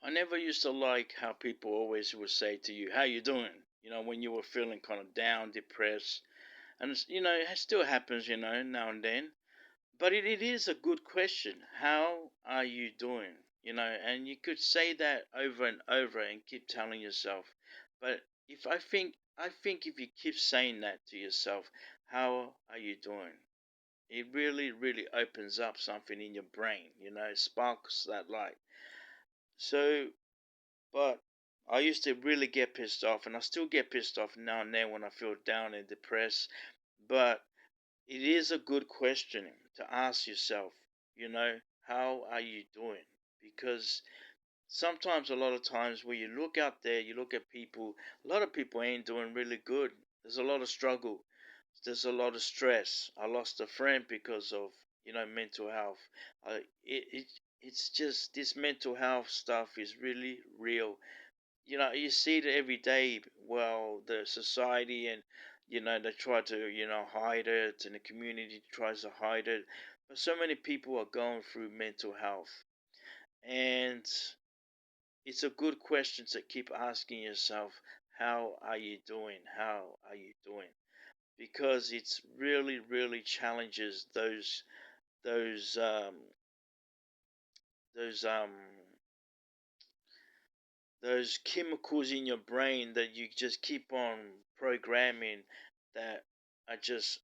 I never used to like how people always would say to you, "How you doing?" When you were feeling kind of down, depressed, and it still happens, now and then. But it is a good question. How are you doing? And you could say that over and over and keep telling yourself. But if I think if you keep saying that to yourself, how are you doing? It really, really opens up something in your brain. Sparks that light. So, but I used to really get pissed off, and I still get pissed off now and then when I feel down and depressed. But it is a good question to ask yourself, how are you doing? Because sometimes, a lot of times, when you look out there, you look at people, a lot of people ain't doing really good. There's a lot of struggle, there's a lot of stress. I lost a friend because of, mental health. It's just this mental health stuff is really real. You see it every day. Well, the society and they try to hide it, and the community tries to hide it. But so many people are going through mental health, and it's a good question to keep asking yourself, how are you doing? How are you doing? Because it's really, really challenges those um those um those chemicals in your brain that you just keep on programming, that are just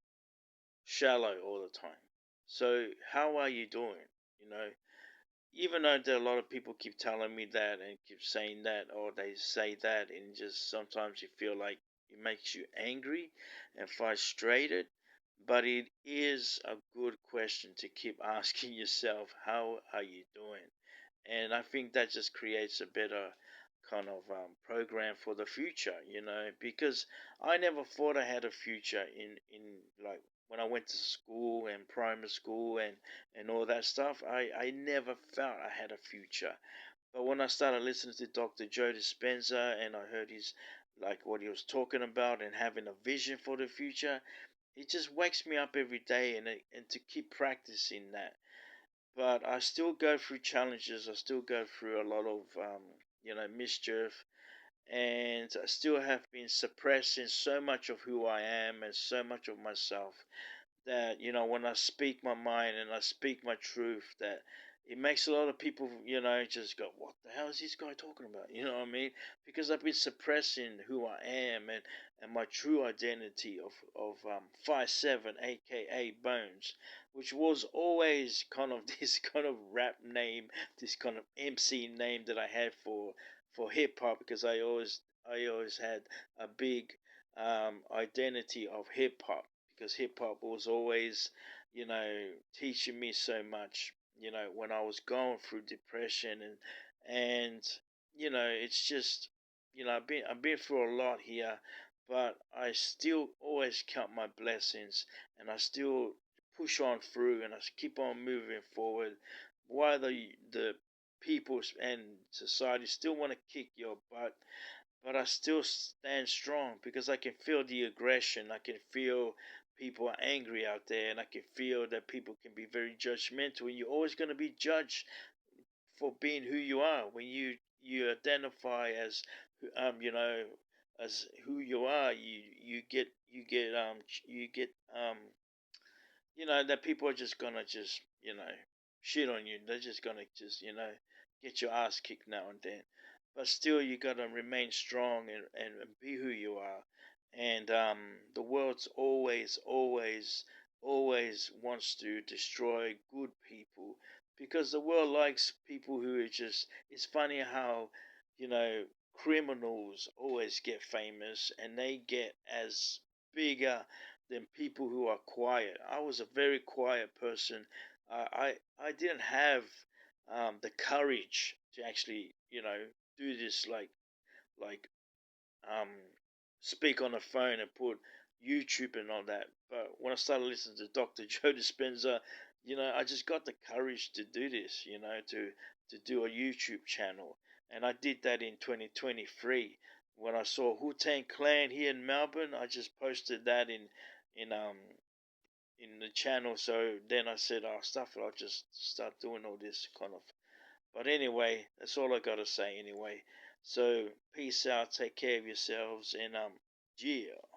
shallow all the time. So how are you doing? You know, Even though there are a lot of people keep telling me that and keep saying that, or they say that, and just sometimes you feel like it makes you angry and frustrated. But it is a good question to keep asking yourself, how are you doing? And I think that just creates a better kind of program for the future, because I never thought I had a future in like when I went to school and primary school and all that stuff. I never felt I had a future. But when I started listening to Dr. Joe Dispenza, and I heard his, like, what he was talking about and having a vision for the future, it just wakes me up every day, and to keep practicing that. But I still go through challenges. I still go through a lot of mischief, and I still have been suppressing so much of who I am and so much of myself, that when I speak my mind and I speak my truth, that it makes a lot of people just go, "What the hell is this guy talking about?" You know what I mean? Because I've been suppressing who I am, and my true identity of 5'7", aka Bones, which was always kind of this kind of rap name, this kind of MC name that I had for hip hop, because I always had a big identity of hip hop, because hip hop was always, teaching me so much. When I was going through depression, and it's just, I've been through a lot here, but I still always count my blessings, and I still push on through, and I keep on moving forward. While the people and society still want to kick your butt, but I still stand strong, because I can feel the aggression. I can feel people are angry out there, and I can feel that people can be very judgmental. And you're always going to be judged for being who you are. When you identify as, you know, as who you are, you get that people are just gonna just shit on you. They're just gonna just get your ass kicked now and then. But still, you gotta remain strong, and be who you are. And the world's always wants to destroy good people, because the world likes people who are just. It's funny how you know criminals always get famous, and they get as bigger than people who are quiet. I was a very quiet person. I didn't have the courage to actually do this, like um speak on the phone and put YouTube and all that. But when I started listening to Dr. Joe Dispenza, I just got the courage to do this. To do a YouTube channel, and I did that in 2023. When I saw Wu Tang Clan here in Melbourne, I just posted that in in the channel. So then I said, "Oh, stuff it. I'll just start doing all this kind of But anyway, that's all I gotta say anyway. So peace out, take care of yourselves, and yeah.